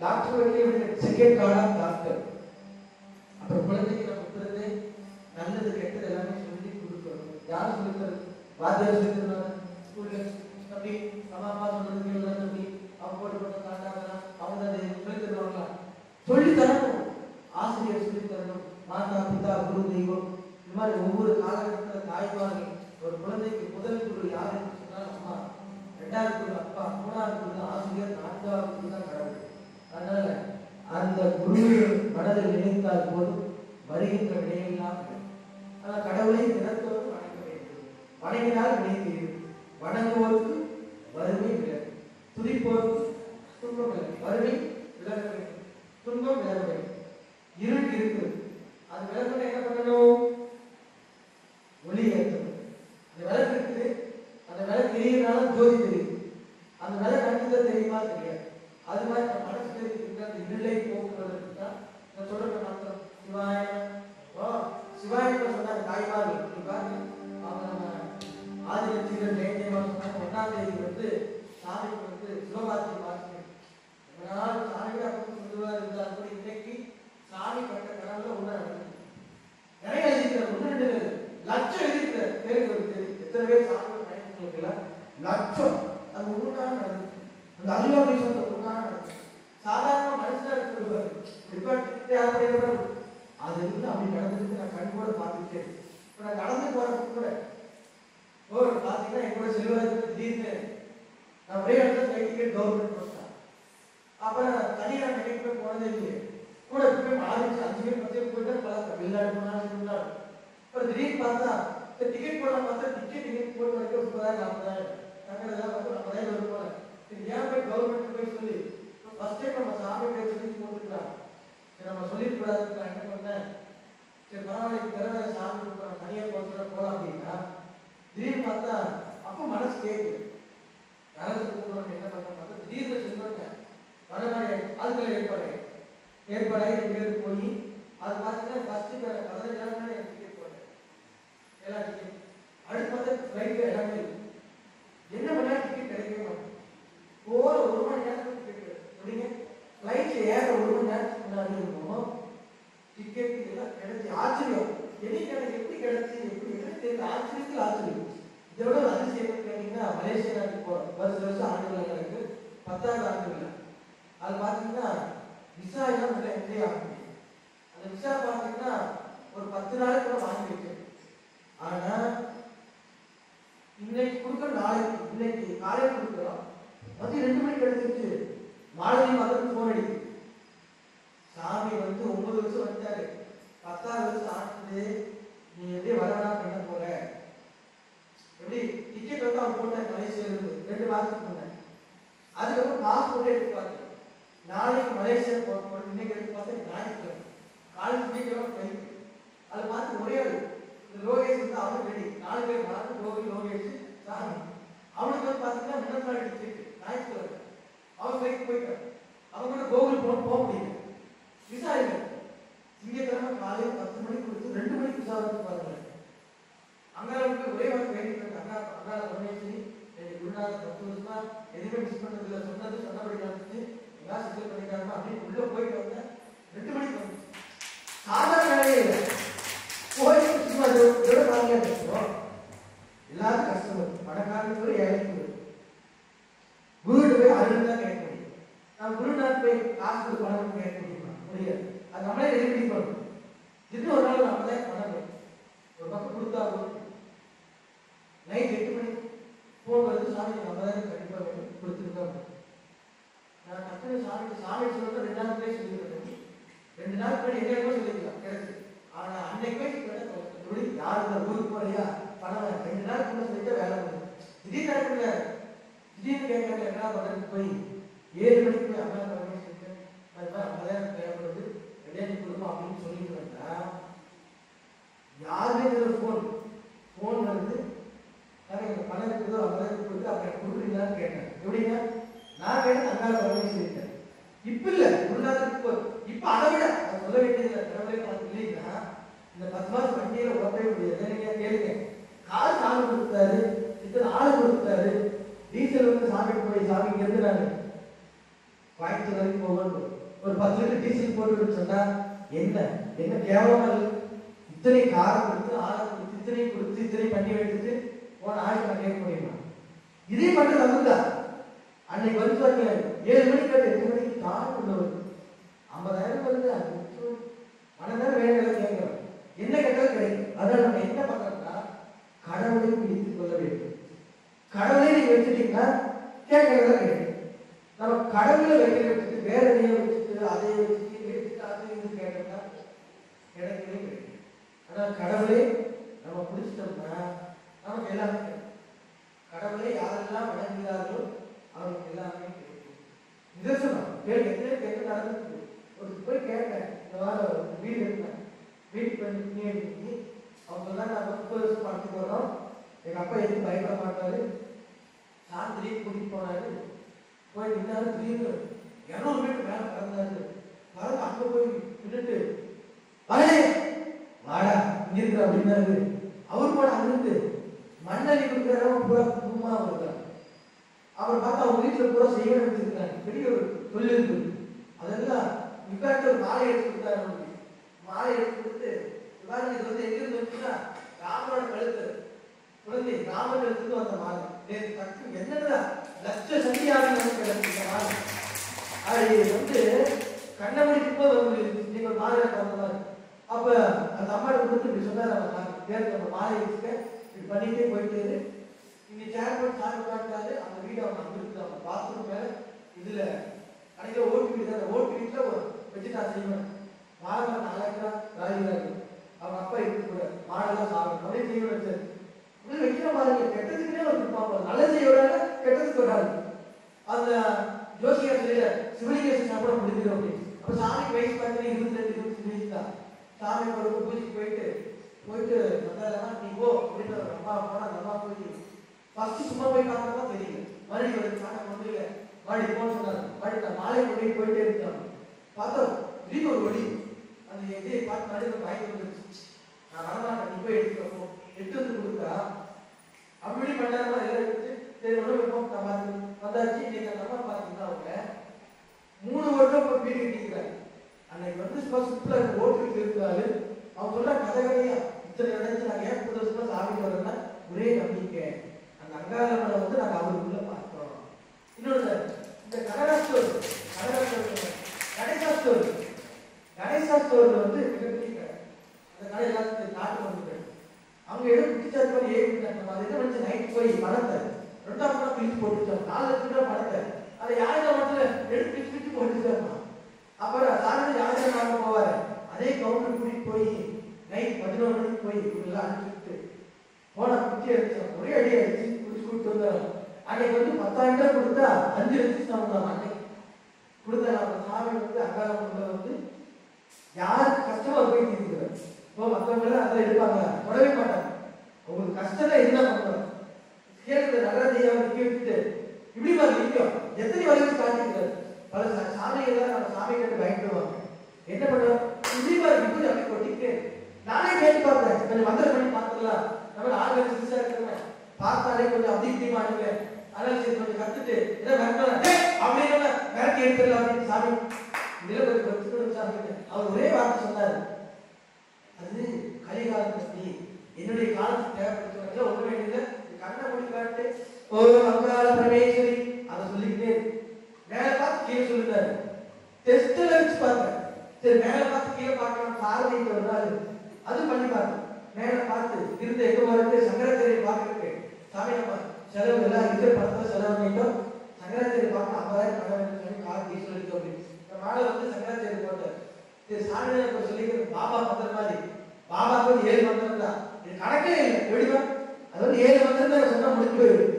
டாக்டர் வக்கீல் செகண்ட் காலம் டாக்டர். அப்புறம் குழந்தைக்கு நம்ம கொடுத்தது நல்லது கெட்டது எல்லாமே சொல்லி கொடுக்கணும். யாரும் சொல்லி தருது? வாத்தியார் சொல்லி தருவாங்க. ஸ்கூல்ல தம்பி அம்மா அப்பா சொல்றது கேளுதான் தம்பி, அவங்க போட்டு காட்டாதான் அவங்க அதை சொல்லி தருவாங்களா? சொல்லி தரணும். ஆசிரியர் சொல்லி தரணும். மாதா பிதா குரு தெய்வம் இந்த மாதிரி ஒவ்வொரு காலகட்டத்தில் தாய்மார்கள் ஒரு குழந்தைக்கு முதல் குரு யார் என்று சொன்னால் அம்மா, 2வது குரு அப்பா, 3வது குரு ஆசிரியர், 4வது குரு தான் கடவுள். அதனால அந்த குருவை மனதில் நினைத்தால் போதும் வருகின்ற விடையெல்லாம். ஆனால் கடவுளை நிறத்தோடு வணங்க வேண்டும். வணங்கினால் விடை தீரும். வணங்குவோருக்கு வறுமை விலகு, துதிப்போருக்கு துன்பம் விலகு. வறுமை விலக வேண்டும், துன்பம் விலக வேண்டும். இருள் இருக்குது, அது விலகணும். என்ன பண்ணணும்? ஒளி ஏற்றணும். அந்த விளக்கு இருக்குது, அந்த விளக்கு எரியனால ஜோதி தெரியுது. அந்த விளக்கு அடிச்சுதான் தெரியுமா? தெரியாது. அது மாதிரி நம்ம மனசுல இருக்கிற அந்த இருளை போக்குவதற்கு தான் நான் சொல்ற மாத்திரம் சிவாயம் சொன்னாங்க தாய்மார்கள். அவங்க நம்ம ஆதிரட்சிகள் ஜெயந்தேவன் சொன்னாங்க 1ஆம் தேதி வந்து சாமிக்கு வந்து சிவகார்த்திகை வாசிக்கணும். சாமிக்கு அப்போ சொல்லுவார் இருந்தால் கூட இன்னைக்கு சாமி கட்ட கனவுல ஒண்ணு நடக்குது. நிறைய எழுதிக்கிற 1-2 லட்சம் எழுதிக்கிற பேருக்கு தெரியும். எத்தனை பேர் சாமி பயணங்களுக்கு லட்சம் அது ஒண்ணுனா நடக்குது. அந்த அலுவலக சொந்த ஒண்ணா நடக்குது. சாதாரண மனுஷனா இருக்கிறது அது இருந்து அப்படி நடந்துட்டு நான் கண் கூட பார்த்துக்கிட்டே இருக்கேன். இப்போ நான் நடந்து போறதுக்கு கூட பார்த்தீங்கன்னா என் கூட செல்வதற்கு திடீர்னு நான் ஒரே இடத்துல ஃப்ளைட் டிக்கெட் கவர்மெண்ட் போட்டேன். அப்புறம் தனியாக டிக்கெட் போய் போனதே இல்லையே. கூட போய் மாறிச்சு 5 பேர் 10 பேர் போயிட்டு பழக்கம் வெளிநாடு போனாலும் இருந்தாலும். அப்புறம் திடீர்னு பார்த்தா டிக்கெட் போடலாம் பார்த்தா டிக்கெட் போட்டு வரைக்கும் 30,000 40,000 தங்கடெல்லாம் வந்து 50,000 வரும் போல. ஏன் போய் கவர்மெண்ட் போய் சொல்லி ஃபர்ஸ்ட் டைம் நம்ம சாமி பேர் சொல்லி போட்டுக்கலாம். சரி நம்ம சொல்லிடக்கூடாதுன்னு நான் என்ன பண்ணேன், சரி பரவாயில்ல பிறகு சாமி தனியாக போகலாம் அப்படின்னா திடீர்னு பார்த்தா அப்போ மனசு கேட்குது. யாராவது கூப்பிடணும் என்ன பண்ண பார்த்தா திடீர்னு சொல்லுவாங்க வரமாடி அதுக்குள்ள ஏற்பாடாகி 2 பேருக்கு போய் அது பார்த்தீங்கன்னா ஃபர்ஸ்ட் 15,000 எனக்கு டிக்கெட் போட்டேன். எல்லா டிக்கெட் அடுத்து பார்த்தா ஃப்ளைட்டில் எல்லாமே என்ன பண்ணா டிக்கெட் கிடைக்கவே மாட்டேன். போற 1 மணி நேரத்துக்கு டிக்கெட் எப்படிங்க ஃப்ளைட்டில் ஏற 1 மணி நேரத்துக்கு முன்னாடி இருக்கும் டிக்கெட் எல்லாம் கிடைச்சி ஆச்சரியம். எனக்கு எப்படி கிடைச்சி எப்படி எனக்கு தெரியல. ஆச்சரியத்தில் ஆச்சரியம். இதோட அதிசயம் கேட்டீங்கன்னா மலேசியா நாட்டுக்கு போறோம். வருஷம் ஆண்டுகள் எனக்கு 10வது ஆண்டுகள். அது பார்த்தீங்கன்னா விசா எல்லாம் உள்ள என்ட்ரி ஆகும். அந்த விசா பார்த்தீங்கன்னா ஒரு 10 நாளைக்கு கூட வாங்கி வைக்கும். ஆனா இன்னைக்கு கொடுக்குற நாளைக்கு இன்னைக்கு காலையில் கொடுக்குறோம் மதியம் 2 மணிக்கு எடுத்துச்சு. மாலை மகனுக்கு போன் அடிக்குது. சாமி வந்து 9 வருஷம் வந்துட்டாரு, 10வது வருஷம் ஆனது. நீ எப்படி வரவேணா பண்ண போற எப்படி டிக்கெட் வந்து அவன் போட்டேன் மலேசியா இருந்து 2 மாசத்துக்கு முன்னாடி. அதுக்கப்புறம் பாஸ்போர்ட் எடுத்து பார்த்தேன். நாளைக்கு மலேசியா போகிறோம். இன்னைக்கு எடுத்து பார்த்தேன் ஞாயிற்றுக்கிழமை காலேஜ் டிக்கெட் ஃப்ளைட். அதை பார்த்து ஒரே லோகேஷ் வந்து அவனுக்கு ரெடி 4 பேர் மாற்று லோகேஷ் சாமி. அவனுக்கு வந்து பார்த்தீங்கன்னா முன்னாள் டிக்கெட் ஞாயிற்றுக்கிழமை அவன் ஃப்ளைட் போயிட்டான். அவன் கூட கோகுல் போக முடியல. விசா இல்லை. திங்கட்கிழமை காலையில் 10 மணிக்கு கொடுத்து 2 மணிக்கு விசா வந்து பாருங்க. அங்காளுக்கு ஒரே வாரம் வேண்டிட்டு அங்காள பரமேஸ்வரி எனக்கு குருநாதர் 10 வருஷமா எதுவுமே மிஸ் பண்ணதில்லை, சொன்னது சொன்னபடி நடந்துச்சு, எல்லாம் சிக்கல் பண்ணிட்டாங்க அப்படின்னு உள்ள போயிட்டு வந்தேன். 2 மணிக்கு வந்து சாதாரண வேலையே இல்லை. கோயில் சும்மா இதோட நாங்களே பேசுறோம். எல்லாரும் கஷ்டப்படும். பணக்காரனுக்கு ஒரு ஏழைக்கு ஒரு குருட்டு போய் அருள் தான் கேட்க முடியும். நான் குருநாத் போய் காசு பணம் கேட்க முடியாது. அது நம்மளே ரெடி பண்ணணும். இன்னும் ஒரு நாள் நம்ம தான் பண்ணணும். ஒரு பக்கம் கொடுத்தா நைட் 8 மணி போன் வருது. சாமி நம்ம தான் கண்டிப்பா வேணும் கொடுத்துருக்கோம். நான் டக்குனு சாமி சொல்றது 2 நாள் போய் சொல்லிடுறேன். 2 நாள் போய் எங்கேயுமே சொல்லிக்கலாம் கிடைச்சு. ஆனா அன்னைக்கு போய் யாரு இந்த ஊருக்கு போறியா பணம் 2 நாள் கூட சொல்லிட்டு வேலை பண்ணுது. திடீர்னு நடக்கல. திடீர்னு கேட்கறாங்க என்ன பண்றது, போய் 7 மணிக்கு போய் அம்மா பரமேஸ்வரிக்கு அதுதான் 50,000 தேவைப்படுது ரெடியாகி கொடுமா அப்படின்னு சொல்லிட்டு வந்தா யாருமே ஃபோன் வருது. எனக்கு பணம் இருக்குதோ 50,000 கொடுத்து அப்படி கொடுக்குறீங்களான்னு கேட்டேன். எப்படிங்க நான் கேட்டேன் அங்காள பரமேஸ்வரிட்டேன். இப்ப இல்ல இப்ப அதை விட அதை சொல்ல வேண்டியது கடவுளே நமக்கு இல்லைன்னா இந்த 10 மாசம் வண்டியில ஓட்டவே முடியாது. நீங்க கேளுங்க, கார் சாமி கொடுத்தாரு, இத்தனை ஆளு கொடுத்தாரு, டீசல் வந்து சாமிக்கு போய் சாமிக்கு இருந்து நான் கோயம்புத்தூர் வரைக்கும் போகணும், ஒரு 10 லிட்டர் டீசல் போட்டு சொன்னா என்ன கேவலமா இல்லை? இத்தனை காரை கொடுத்து ஆளை கொடுத்து இத்தனை கொடுத்து இத்தனை பண்ணி வைத்துட்டு போன ஆளுக்கு நான் கேட்க முடியுமா? இதே மட்டும் தகுந்தா அன்னைக்கு வந்து 7 மணிக்கு 8 மணிக்கு தான் உள்ளவர் 50,000 வருது. அது மனதான வேலை கேட்கிறோம், என்ன கேட்டாலும் கிடைக்கும். அதனால நம்ம என்ன பண்றோம்னா கடவுளை பிடித்துக் கொள்ள வேண்டும். கடவுளை நீங்க வச்சுட்டீங்கன்னா கேட்கறதா கிடைக்கும். நம்ம கடவுளை வைக்கிற வச்சுட்டு வேற எதையும் வச்சுட்டு அதை வச்சுட்டு அது இது கேட்டோம்னா கிடைக்கவே கிடைக்கும். ஆனா கடவுளை நம்ம பிடிச்சிட்டோம்னா நமக்கு எல்லாமே கிடைக்கும். கடவுளை யாரெல்லாம் வணங்குகிறார்களோ அவருக்கு எல்லாமே கிடைக்கும். நிதர்சனம் எத்தனை பேருக்கு நடந்துருக்கு. ஒரு போய் கேட்டேன், இந்த வாரம் வீடு இருந்தேன், வீட்டுக்கு வந்து பின்னாடி அவங்க தான் நான் 30 வருஷம் படத்துக்கு வரோம், எங்க அப்பா எதுவும் பயப்பட மாட்டாரு, நான் திடீர்னு கூட்டிட்டு போனாரு, போய் நின்னாரு, திடீர்னு 200 மீட்டர் மேல பறந்தாரு. பறந்து அங்க போய் நின்றுட்டு வரே வாடா இங்க இருக்கிற அப்படின்னாரு. அவரு கூட அங்கிருந்து மண்ணலி கொடுக்குறவங்க பூரா குடும்பமா வருகிறார். அவர் பார்த்தா அவங்க வீட்டுல பூரா செய்ய வச்சிருக்காங்க, பெரிய ஒரு தொழில் இருக்குது. அதெல்லாம் இப்பாட்டு ஒரு மாலை எடுத்து கொடுத்தாரு. மாலை எடுத்து கொடுத்து இது வந்து எங்கிருந்து வந்துச்சுன்னா ராமனோட கழுத்து குழந்தை ராமன் கழுத்துக்கு வந்த மாலை. என்னன்னா லட்ச சந்தியாக மாலை அது வந்து கண்ணமணிக்கு போது நீங்க ஒரு மாலை வந்த மாதிரி. அப்ப அந்த அம்மாட்ட கொடுத்து இப்படி சொன்னார், நம்ம மாலை வச்சுக்க இப்படி பண்ணிட்டே போயிட்டு இங்க சேர் போட்டு சாமி காட்டாரு. அந்த வீடு அவங்க அங்க இருக்குது, அவங்க பாத்ரூம் மேல இதுல கடையில ஓட்டு வீடு தான், அந்த ஓட்டு வீட்டுல வச்சு நான் செய்வேன். மாலை நாளைக்கா ராஜிராஜு அவங்க அப்பா இருக்கு கூட மாடெல்லாம் சாப்பிடும் அப்படியே செய்ய வச்சாரு. அப்படி வைக்கிற மாதிரி கெட்டதுக்குன்னே ஒரு இருப்பாங்க, நல்ல செய்ய விடாது கெட்டதுக்கு வராது. அந்த ஜோசியா சொல்ல சிவலிங்கேசன் சாப்பிட முடிஞ்சிடும் அப்படின்னு. அப்ப சாமிக்கு வயசு பார்த்தீங்கன்னா 22 25 வயசு தான். சாமி பொறுப்பு பூஜைக்கு போயிட்டு வந்தாலும் நீ போ அப்படின்னு ஒரு அம்மா போனா அந்த அம்மா போய் ஃபர்ஸ்ட் சும்மா போய் காரணமா தெரியல, மறுபடியும் ஒரு காரணம் கொண்டு இல்லை மறுபடியும் போன சொன்னாரு. மறுபடியும் நான் மாலை கொண்டு போயிட்டே இருக்காங்க. பார்த்தோம் திடீர்னு ஒரு ஒளி அந்த எதிரை பார்த்து மறுபடியும் பயந்து வந்துருச்சு. நான் வரமாட்டேன், நீ போய் எடுத்துக்கப்போ எடுத்து வந்து கொடுத்தா அப்படி பண்ணாருமா எல்லாம் எடுத்து சரி ஒன்றும் வைப்போம். நான் பார்த்து வந்தாச்சு. இன்னைக்கு அந்த அம்மா பார்த்தீங்கன்னா அவங்க 3 வருடம் வீடு கட்டிக்கிறாங்க. அன்னைக்கு வந்து சுற்றுலா ஓட்டு இருக்கிறாரு. அவங்க சொல்ற கதைகளையா இத்தனை நினைச்சு நாங்கள் ஏன் 30 வருஷமா சாமிக்கு வரோம்னா ஒரே நம்பிக்கை அந்த அங்காளம்மனை வந்து நாங்கள் அவருக்குள்ள பார்த்தோம். இன்னொன்று இந்த கனடா ஸ்டோர் கணேசா ஸ்டோர்ல வந்து மிகப்பெரிய கடை. அந்த கடை எல்லாத்துக்கும் நாட்டு வந்து அவங்க எடுத்து பிடிச்சாரு போய் ஏறிட்டாங்க. அதை என்ன நினைச்சு நைட் போய் பணத்தை 2ஆம் பணம் பிரிச்சு போட்டுட்டாங்க. 4 லட்சம் ரூபாய் பணத்தை அதை யாரும் மட்டும் எடுத்து பிரிச்சு போட்டுட்டாங்க. அப்புறம் சாதாரண யாரும் வாங்க போவாரு. அதே கவுண்டர் கூட்டிட்டு போய் நைட் 11 மணிக்கு போய் இவங்கெல்லாம் அனுப்பிச்சுட்டு போன குட்டி அடிச்சோம், ஒரே அடி அடிச்சு குடிச்சு கூப்பிட்டு வந்தாங்க. அன்னைக்கு வந்து 10,000 ரூபாய் கொடுத்தா 5 லட்சம் தான் அன்னைக்கு கொடுத்தாங்க. அந்த சாமி வந்து அங்காளம்மன் வந்து யாருக்கு கஷ்டமா போய் தீர்க்கிறார். இப்போ மற்றவங்க எல்லாம் அதை எடுப்பாங்க, தொடவே மாட்டாங்க. உங்களுக்கு கஷ்டம் என்ன பண்ணுவாங்க கேட்கிற நல்ல தெய்வம் வச்சுட்டு இப்படி மாதிரி நிற்கும். எத்தனை வரைக்கும் காட்டிக்கிறார். பல சாமிகள் நம்ம சாமி கேட்டு பயப்படுவாங்க. என்ன பண்ணுவோம் இப்படி மாதிரி இப்படி அப்படி கொட்டிக்கிட்டு நானே கேட்டு பார்த்தேன். கொஞ்சம் மந்திரம் பண்ணி பார்த்துக்கலாம், நம்ம ஆள் சிறுசா இருக்கிறவங்க பார்த்தாலே கொஞ்சம் அப்படி இப்படி மாட்டுங்க. அதனால சரி கொஞ்சம் கத்துட்டு ஏதோ மிரட்டலாம் அப்படின்னு மிரட்டி எடுத்துடலாம் அப்படின்னு சாமி அவர் ஒரே வார்த்தை சொன்னாரு, அது கலிகாலம் பற்றி என்னுடைய காலத்துக்கு தேவைப்படுத்த ஒண்ணு வேண்டியது கண்ணை மூடி காட்டு ஓ அங்காள பரமேஸ்வரி அதை சொல்லிக்கிட்டே மேல பார்த்து கீழே சொல்லிட்டாரு. டெஸ்ட்ல வச்சு பார்த்தேன். சரி மேல பார்த்து கீழே பார்க்கணும் சாரதிக்கு ஒரு நாள் அது பண்ணி பார்த்தேன். மேல பார்த்து இருந்த எங்க வரைக்கும் சங்கராச்சாரியை பார்க்கறதுக்கு சாமி நம்ம செலவு எல்லாம் இருக்கிற பணத்தை செலவு பண்ணிட்டோம். சங்கராச்சாரியை பார்க்க 50,000 பண்ண வேண்டும் சொல்லி கார் டீசல் சொல்லிட்டு அப்படின்னு மாலை வந்து சங்கராச்சாரிய போட்டார். சரி சாமியார் சொல்லிக்கிறது பாபா மந்திரம் மாதிரி. பாபாவுக்கு வந்து 7 மந்திரம் தான், இது கணக்கே இல்லை. எப்படிமா அது வந்து 7 மந்திரம் தான் சொன்னா முடிஞ்சு போயிடும்.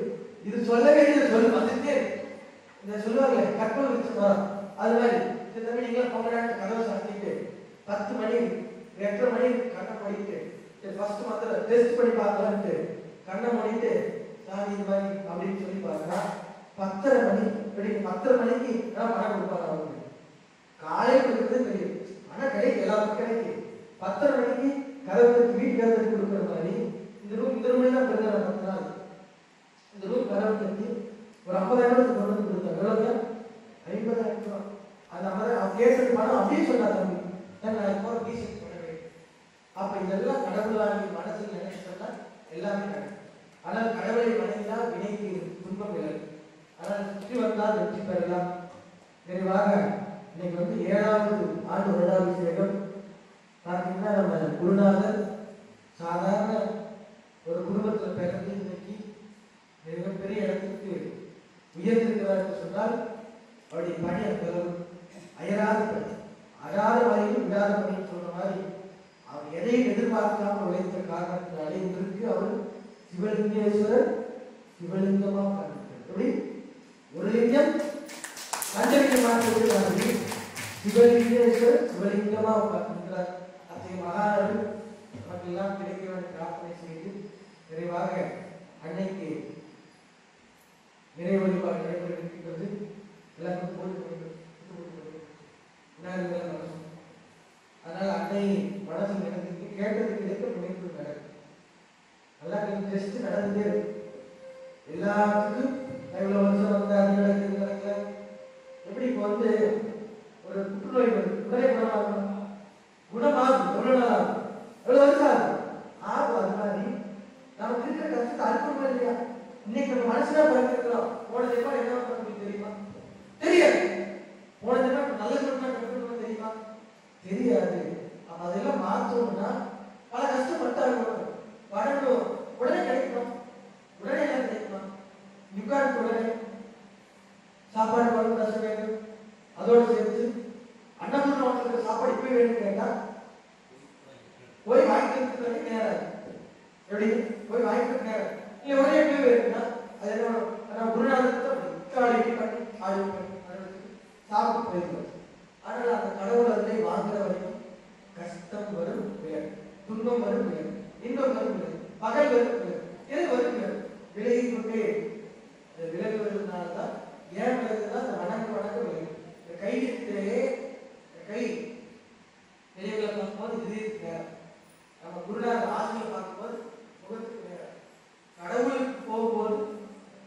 இது சொல்ல வேண்டியது சொல்லு வந்துட்டே இந்த சொல்லுவாங்க கற்பனை வச்சு வரும். அது மாதிரி இந்த தம்பி நீங்களா பொங்கலாட்டு கதவை சாத்திட்டு 10 மணி 8:30 மணி கண்ணை மூடிட்டு ஃபர்ஸ்ட் மாத்திர டெஸ்ட் பண்ணி பார்க்கலான்ட்டு கண்ணை மூடிட்டு சாமி இது மாதிரி அப்படின்னு சொல்லி பார்த்தா 10:30 மணி இப்படி 10:30 மணிக்கு பணம் கொடுப்பாங்க அவங்க. காலையில் கொடுக்குறது தெரியும் ஆனால் கிடைக்கும் எல்லாருக்கும் கிடைக்கும். 10:30 மணிக்கு கதவு வீட்டு கதவு கொடுக்குற மாதிரி இந்த ரூம் தான் பிறந்த 10 நாள் இந்த ரூம் கதவு கட்டி ஒரு 50,000 கொண்டு வந்து கொடுத்தாங்க. எவ்வளோங்க? 50,000 ரூபா. அந்த 50,000 அவன் கேட்டது பணம் அப்படின்னு சொன்னா தம்பி நான் போகிற பீசெட் பண்ணவே. அப்போ இதெல்லாம் கடவுள் வாங்கி மனசில் நினைச்சோம்னா எல்லாமே நடக்கும். ஆனால் கடவுளை வணங்கினால் வினைக்கு துன்பம் இல்லை. ஆனால் சுற்றி வந்தால் வெற்றி பெறலாம். நிறைவாக இன்னைக்கு வந்து 7வது ஆண்டு வருடாபிஷேகம் பார்த்தீங்கன்னா நம்ம குருநாதர் சாதாரண ஒரு குடும்பத்தில் பிறந்து இன்னைக்கு மிகப்பெரிய இடத்துக்கு உயர்ந்திருக்கிறார் சொன்னால் அவருடைய பணி அந்த அயராத பணி, அறாத வரையும் விடாத பணின்னு சொல்ற மாதிரி அவர் எதையும் எதிர்பார்க்காமல் உழைத்த காரணத்தினாலே இன்றைக்கு அவர் சிவலிங்கேஸ்வரர் சிவலிங்கமா எப்படி ஒரு லிங்கம் பஞ்சலிங்கமாக சிவலிங்கேஸ்வரர் சிவலிங்கமா உட்கார்ந்திருக்கிறார். அத்தகைய மகானவர் நமக்கெல்லாம் கிடைக்க வேண்டிய பிரார்த்தனை செய்து நிறைவாக அன்னைக்கு நிறைய வழிபாடு நடைபெற இருக்கின்றது. எல்லாருக்கும் அதனால அன்னை மனசு நடந்துக்கு கேட்டது கிடைக்க முனைப்பு நடக்கும். நல்லா டெஸ்ட் நடந்துட்டே இருக்கு எல்லாத்துக்கும். எவ்வளவு வருஷம் வந்து அது நடக்குது நடக்கல. எப்படி இப்போ வந்து ஒரு புற்றுநோய் வருது உடனே குணமாகும் எவ்வளவு நாள் ஆகும்? எவ்வளவு வருஷம் ஆகும்? ஆகும். அது மாதிரி நமக்கு இருக்கிற கஷ்டத்தை அற்புதமா இல்லையா? இன்னைக்கு நம்ம மனசுல பிறந்திருக்கிறோம். போன ஜென்மம் என்ன பண்ண தெரியுமா? தெரியாது. போன ஜென்மம் நல்ல ஜென்மம் கற்றுக்கணும் தெரியுமா? தெரியாது. அதெல்லாம் மாற்றணும்னா பல கஷ்டப்பட்டாங்க. வரணும் உடனே கிடைக்கணும். உடனே எல்லாம் கிடைக்குமா? யுகான் உடனே சாப்பாடு வரும் கஷ்டம் வேணும். அதோடு சேர்த்து அன்னபூர்ண அவங்களுக்கு சாப்பாடு இப்ப வேணும்னு கேட்டா போய் வாங்கிக்கிறதுக்கு நேரம் எப்படி போய் வாங்கிக்கிறதுக்கு நேரம் இல்லை ஒரே எப்படி வேணும்னா அது என்ன குருநாதத்தை பண்ணி சாப்பிட்டு போயிருக்கோம். ஆனால் அந்த கடவுள் அதை வாங்குற வரைக்கும் கஷ்டம் வரும் வேறு, துன்பம் வரும் வேறு, இன்பம் வரும் வேறு, பகல் வரும் வேறு, எது வரும் வேறு விலகி கொண்டே விலகு வருவதனால்தான் ஏன் விலகுதுன்னா அந்த வணங்க விலகு இந்த கையிலேயே கை பெரியவர்களை பார்க்கும்போது இது நேரம், நம்ம குருநாதர் ஆசிரியர் பார்க்கும்போது முகத்துக்கு நேரம், கடவுளுக்கு போகும்போது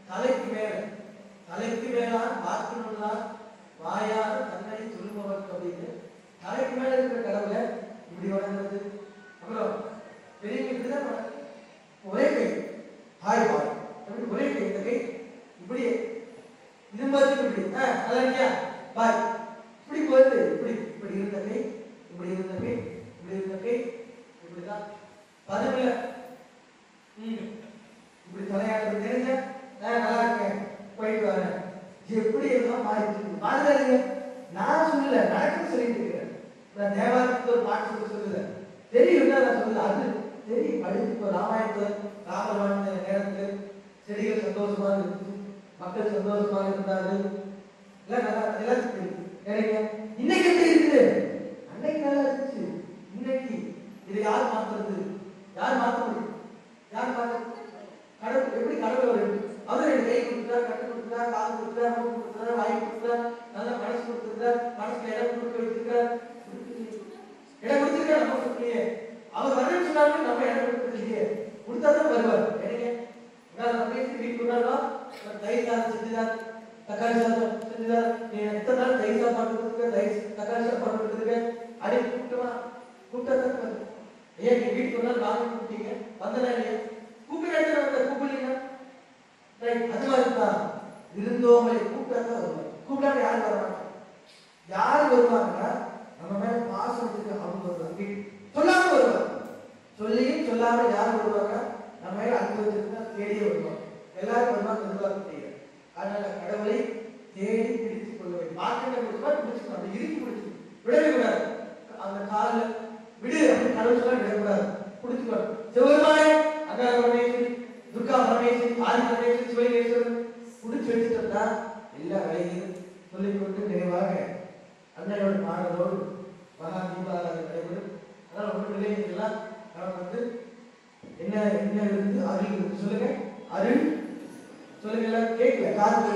தலைக்கு மேலான் பார்க்கணும்தான் வாயார தன்னை சொல்லுபவர்கள் அப்படின்னு தலைக்கு மேல இருக்கிற கடவுளை இப்படி வணங்குறது. அப்புறம் பெரியவங்களுக்கு தான் ஒரே கை ஹாய் பாய் அப்படி ஒரே கை இந்த கை இப்படி இது மாதிரி இப்படி நல்லா இருக்கியா பாய் இப்படி போயிட்டு இப்படி இப்படி இருந்த கை இப்படி இருந்த கை இப்படி இருந்த கை இப்படிதான் பதவியில இப்படி தலையாடுறது தெரிஞ்ச நல்லா இருக்கேன் போயிட்டு வரேன் எப்படி எல்லாம் மாறிடுச்சு. நான் சொல்லல நடக்குன்னு சொல்லிட்டு இருக்கிறேன். நான் தேவாலயத்துக்கு ஒரு பாட்டு சொல்லல தெரியும் நான் சொல்லல. அது தெரியும் படிச்சு ராமாயணத்தை ராமர் வாழ்ந்த நேரத்தில் செடிகள் சந்தோஷமாக இருந்துச்சு, மக்கள் சந்தோஷமாக இருந்தாரு, எல்லாம் நல்லா எல்லாத்துக்கும் தெரியும். எனக்கு இன்னைக்கு எப்படி இருக்குது? அன்னைக்கு நல்லா இருந்துச்சு. இன்னைக்கு இதை யார் மாத்துறது? யார் மாற்ற முடியும்? யார் மாற்ற? கடவுள் எப்படி கடவுள் வருது? அவர் எனக்கு கை கொடுக்குறா, கட்டு கொடுக்குறா, காது கொடுக்குறா, மூக்கு கொடுக்குறா, வாய் கொடுக்குறா, நல்ல மனசு கொடுத்துருக்கா, மனசுல இடம் கொடுக்க வச்சிருக்கா, இடம் கொடுத்துருக்கா. நம்ம சொல்லியே அவர் வரணும்னு சொன்னாலும் நம்ம இடம் கொடுக்கறது இல்லையே. கொடுத்தாதான் வருவார். வீட்டுக்கு தயிர் சாதம் செஞ்சுதான், தக்காளி சாதம் செஞ்சுதான், நீ எத்தனை நாள் தயிர் சாப்பாடு கொடுத்துருக்க, தக்காளி சாப்பாடு கொடுத்துருக்க, அடி கூப்பிட்டுமா கூப்பிட்டா தான் வருது. ஏன் நீ வீட்டுக்கு ஒரு நாள் வாங்கி கூப்பிட்டீங்க வந்தனா இல்லையா? கூப்பிட்டு கூப்பிடலீங்க. அது மாதிரிதான் இருந்தோங்களை கூப்பிட்டா வருவாங்க. கூப்பிட்டா யாரு வருவாங்க? யாரு வருவாங்கன்னா நம்ம மேல பாசம் வச்சுட்டு அவங்க வருவாங்க. சொல்லாம வருவாங்க. சொல்லியும் சொல்லாம யாரு வருவாங்க? நம்ம மேல அன்பு வச்சிருந்தா தேடியே வருவாங்க. எல்லாரும் வருவாங்க. எதிர்பார்க்க முடியாது. அதனால கடவுளை தேடி பிடித்துக் கொள்ள வேண்டும். மார்க்கெட்டை பிடிச்சுக்கணும். அப்படி இறுக்கி பிடிச்சு விடவே கூடாது. அந்த காலில் விடு அப்படின்னு கடவுள் சொல்ல விடக்கூடாது. பிடிச்சுக்கணும். சிவபெருமானே, அங்கார பரமேஸ்வரி, துர்கா பரமேஸ்வரி, ஆதி பரமேஸ்வரி, சிவலிங்கேஸ்வரர் விட்டா எல்லா வேலையும் சொல்லிக்கொண்டு நிறைவாக அன்னையோட பாடலோடு மகா தீபாராதனை நடைபெறும். அதனால் ஒன்று நிலையெல்லாம் நமக்கு என்ன என்ன இருந்து அருள் இருந்து சொல்லுங்க. அருள் சொல்லுங்க. எல்லாம் கேட்கல காது.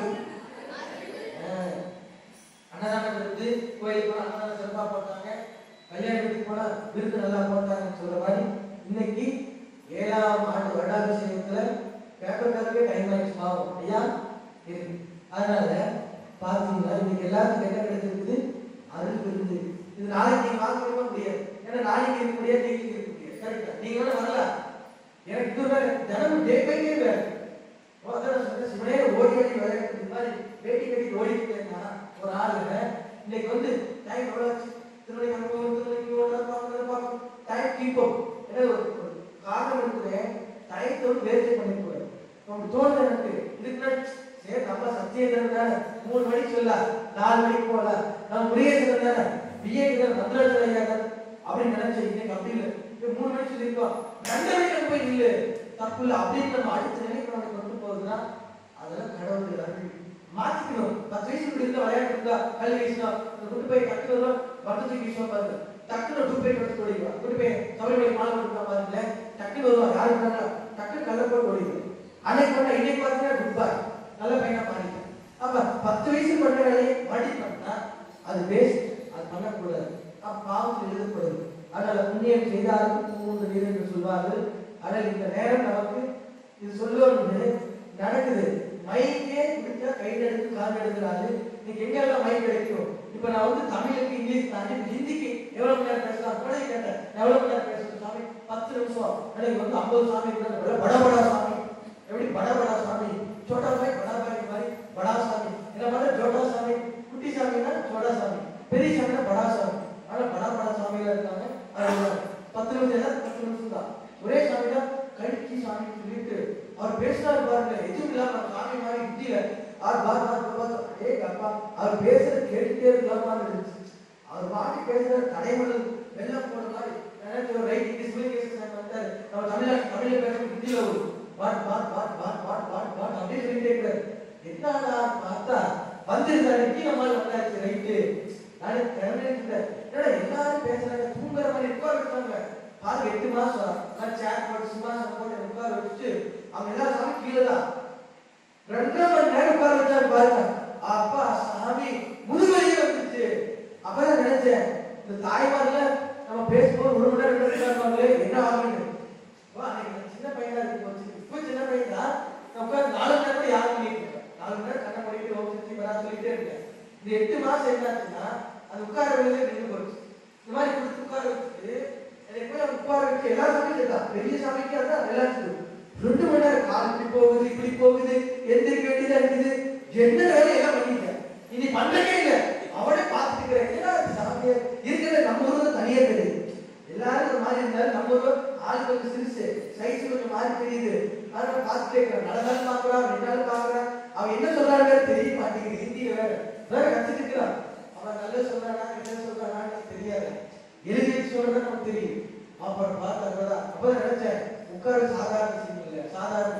அன்னதானம் இருந்து கோயிலுக்கு போனா அன்னதானம் சிறப்பா போட்டாங்க, கல்யாண வீட்டுக்கு போனா விருந்து நல்லா போட்டாங்கன்னு சொல்ற மாதிரி இன்னைக்கு 7ஆம் ஆண்டு வருடாபிஷேகத்துல பேப்பருக்கே டைம் ஆயிடுச்சு பாவம் ஐயா இருக்கு. அதனால பாத்தீங்கன்னா இன்னைக்கு எல்லாத்துக்கும் என்ன கிடைச்சிருக்குது? அருள் விருந்து. இது நாளைக்கு நீங்க வாங்க முடியாது. ஏன்னா நாளைக்கு இருக்க முடியாது, நீங்க இருக்க முடியாது. கரெக்டா? நீங்க வேணா வரலாம். எனக்கு இது தினமும் டே பை டே வேறு சிவனே ஓடி ஓடி விளையாட்டு இது மாதிரி வேட்டி கட்டி ஓடிக்கிட்டே இருந்தா ஒரு ஆளுங்க இன்னைக்கு வந்து டைம் எவ்வளவு டைம் கீப்போம். ஏன்னா ஒரு காரணம் இருக்குது, டைத்தை வந்து வேஸ்ட் பண்ணிக்கூடாது. நமக்கு தோணுது எனக்கு இதுக்கு சரி நம்ம சத்தியம் தானே 3 மணிக்கு சொல்ல 4 மணிக்கு போகல நம்ம முருகேசன் தானே பிஏக்கு மதுராஜன் ஐயா தானே அப்படின்னு நினைச்சு இன்னைக்கு அப்படி இல்லை. 3 மணிக்கு சொல்லியிருக்கோம் 2 மணிக்கு போய் இல்லை தப்பு இல்லை அப்படின்னு நம்ம அடுத்த நிலைக்கு நம்ம கொண்டு போகுதுன்னா அதெல்லாம் கடவுள் அருள். மாத்திக்கணும். 10 வயசுக்கு இருந்தா விளையாட்டு இருந்தா கல்வி வயசுனா கொண்டு போய் டக்குனு வரும் வட்டத்துக்கு விஷயம் பாருங்க. டக்குனு டூப்பை கொடுத்து ஓடிடுவா. கொண்டு போய் சபரிமலை மாலை கொடுத்தா பாருங்க டக்குனு வருவா. யாரு இருந்தாங்க டக்குனு கல்ல போட்டு ஓடிடுவோம். அன்னைக்கு பண்ண இன்னைக்கு பார்த்தீங்கன்னா குட் பாய் நல்ல பையனா மாறிட்டேன். அப்ப 10 வயசு பண்ண வேலையை மறுபடி பண்ணா அது வேஸ்ட். அது பண்ணக்கூடாது. பாவத்தில் எழுதப்படுது. அதனால புண்ணியம் செய்தாலும் 3 நீர் என்று சொல்வார்கள். ஆனால் இந்த நேரம் நமக்கு இது சொல்லுவது நடக்குது. மைக்கே குடிச்சா கையில் எடுத்து கால் எடுக்கிறாரு. இன்னைக்கு எங்கெல்லாம் மைக் கிடைக்கும்? இப்ப நான் வந்து தமிழுக்கு இங்கிலீஷ் தாண்டி ஹிந்திக்கு எவ்வளவு மணி நேரம் பேசலாம் கூட கேட்டேன். எவ்வளவு மணி நேரம் பேசணும் சாமி? 10 நிமிஷம். எனக்கு வந்து 50 சாமி படபடா சாமி. எப்படி படபடா சாமி? छोटा भाई बड़ा भाई भाई बड़ा सामी. என்ன பண்ண छोटा சாமி குட்டி சாமினா छोटा சாமி, பெரிய சாமினா बड़ा சாமி. ஆனா बड़ा बड़ा சாமியா இருக்காங்க. அது 10 நிமிஷம் இல்ல 10 நிமிஷம் தான். ஒரே சாமினா கடிச்சி சாமி சொல்லிட்டு அவர் பேசுறாரு பாருங்க. எதுவும் இல்லாம சாமி மாதிரி ஹிந்தில ஆர் பார் பார் ஏய் அப்பா அவர் பேசுறது கேட்டுட்டே இருக்கலாமா இருந்துச்சு. அவர் பாட்டி பேசுற தடைமடல் வெள்ளம் போன மாதிரி எனக்கு ஒரு ரைட் டிஸ்பிளே சாமி வந்தாரு. நம்ம தமிழ்ல பேசுறது ஹிந்தில வரும். What what what what what what what அப்படி சொல்லிட்டே இருக்காரு. என்னடா பார்த்தா வந்திருந்தாரு கீழ மாதிரி வந்தாச்சு ரைட்டு. நான் கிளம்பிட்டேன். என்னடா எல்லாரும் பேசுறாங்க தூங்குற மாதிரி உட்கார வச்சாங்க. பாரு 8 மாசம் நான் சேர் போட்டு சிம்மாசனம் போட்டு உட்கார வச்சுட்டு அவங்க எல்லாரும் சாமி கீழே தான் 2 மணி நேரம் உட்கார வச்சாரு பாருங்க. அப்பா சாமி முதுவலியே வந்துச்சு. அப்பதான் நினைச்சேன் இந்த தாய்மார்ல நம்ம பேசும்போது 1 மணி நேரம் உட்காருவாங்களே என்ன ஆகுன்னு. சின்ன பையனா இருக்கு போச்சு. இப்போ சின்ன பையன் தான் உட்காந்து 4 மணி நேரம் யாரும் பண்ணிட்டு 4 மணி நேரம் கண்ணை மூடிட்டு ஓம் சக்தி வரா சொல்லிட்டே இருக்கேன். இந்த 8 மாசம் என்னாச்சுன்னா அது உட்கார வேலையில நின்று போச்சு. இந்த மாதிரி கொடுத்து உட்கார வச்சுட்டு எனக்கு போய் அவங்க உட்கார வச்சு எல்லா சாமியும் கேட்டான். பெரிய சாமிக்கு அதான் எல்லாத்துக்கும் 2 மணி நேரம் கால் இப்படி போகுது எந்திரிக்க வேண்டியதா இருக்குது. என்ன வேலை எல்லாம் பண்ணிட்டேன். இனி பண்ணவே இல்லை. அவனே பார்த்துட்டு இருக்கிறேன். ஏன்னா சாமியா இருக்கிற நம்ம ஊர்ல தனியா தெரியுது. எல்லாரும் ஒரு மாதிரி இருந்தாலும் நம்ம ஊர் ஆள் கொஞ்சம் சிரிச்சு சைஸ் கொஞ்சம் மாறி தெரியுது. அதனால பார்த்துட்டே இருக்கிறான். நல்லதாலும் பாக்குறான் 2 நாள் பாக்குறான். அவன் என்ன சொல்றாங்க தெரிய மாட்டேங்குது. ஹிந்தியில வேற கத்துட்டு இருக்கிறான். அவன் நல்ல சொல்றானா என்ன சொல்றானான்னு தெரியாது. எழுதி சொல்றதா நமக்கு தெரியும். அப்புறம் பார்த்தா அப்பதான் நினைச்சேன் உட்கார சாதாரண விஷயம் இல்லை. சாதாரண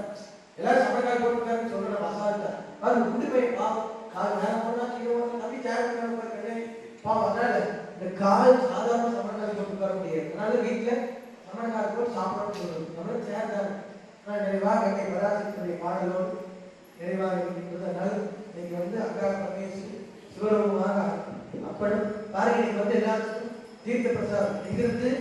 எல்லாரும் சமக்கால் போட்டுருக்காருன்னு சொல்ற மசாலா அது குண்டு போய் பாவம் கால் நேரம் போனா கீழே நம்பி சேர் பாவம். அதனால இந்த கால் சாதாரண சமணக்கால் போட்டு உட்கார முடியாது. அதனால வீட்டுல சமணக்கால் போட்டு சாப்பிடணும்னு சொல்றது நம்ம சேர் தான். நிறைவாக என்னை பராசக்தியுடைய பாடலோடு நிறைவாக இருக்கின்றதனால இன்னைக்கு வந்து அக்கா பரமேஸ்வரி சிவரூபமாக அப்படும் பாருங்க. இன்னைக்கு வந்து எல்லாத்துக்கும் தீர்த்த பிரசாதம் இங்கிருந்து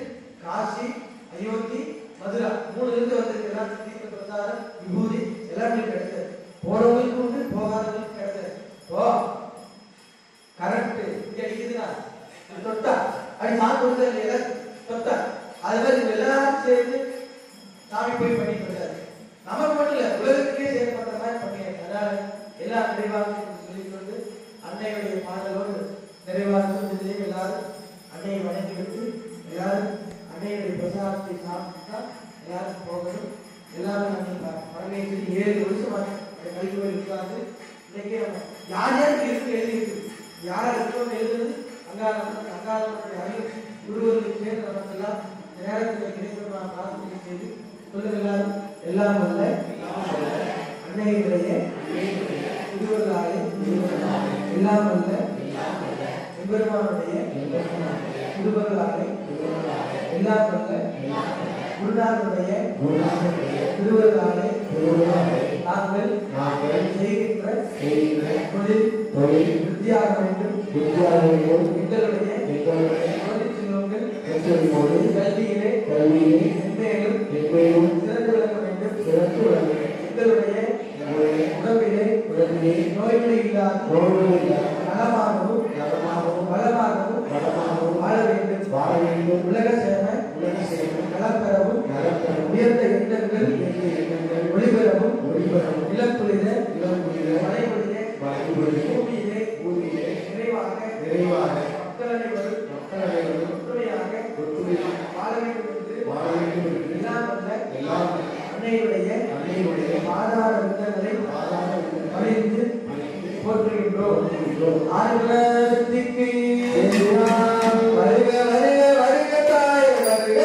காசி அயோத்தி மதுரா 3 இருந்து வந்து எல்லாத்துக்கும் தீர்த்த பிரசாதம் விபூதி எல்லாமே கிடைச்சது. போறவங்களுக்கு உண்டு போகாதவங்களுக்கு கிடைச்சது. ஓ கரெக்ட் இங்க அடிக்குதுன்னா தொட்டா அப்படி சாமி கொடுத்தா இல்லையா தொட்டா அது மாதிரி எல்லாரும் சேர்ந்து சாமி போய் பண்ணிட்டு வந்தாரு. நமக்கு மட்டும் இல்ல உலகத்துக்கே செயல்படுற மாதிரி பண்ணியாச்சு. அதனால எல்லா நிறைவாக சொல்லிக்கொண்டு அன்னையுடைய பாடலோடு நிறைவாக எல்லாரும் அன்னையை வணங்கி விட்டு எல்லாரும் அன்னையுடைய பிரசாதத்தை சாப்பிட்டா எல்லாரும் போகணும். எல்லாரும் பரமேஸ்வரி 7 வருஷமாக கல்வியில் இருக்காது. இன்னைக்கு யார் யாருக்கு இருக்கு எழுதியிருக்கு யார் இருக்கணும்னு எழுதுறது அங்காளனுடைய அறிவு குருவர்களுக்கு சேர்ந்து நமக்கெல்லாம் நேரத்தில் கிடைக்கிறோம். பிரார்த்தனை செய்து சொல்லுங்க எல்லாரும் எல்லாம் அல்ல அன்னையுடைய திருவருளாலே எல்லாம் வல்ல எம்பெருமானுடைய திருவருளாலே எல்லாம் வல்ல குருநாதனுடைய திருவருளாலே நாங்கள் செய்கின்ற தொழில் வித்தியாக வேண்டும். எங்களுடைய கல்வியிலே மென்மேலும் சிறந்து விளங்க வேண்டும். எங்களுடைய உடம்பிலே நோய்களை இல்லாத நலமாகவும் வளமாகவும் வாழ வேண்டும். உலக சேம நலப்பெறவும் உயர்ந்த எண்ணங்கள் ஒளிபெறவும் இளம்புலித மலைபொழிய பூமியிலே நிறைவாக மக்கள் அனைவரும் ஒற்றுமையாக வாழ வேண்டும் என்று எல்லாம் அன்னையுடைய ஆதார வித்தங்களை பணிந்து போற்றுகின்றோம். ஆதிபராசக்திக்கு வருக வருக வருக தாய் வருக.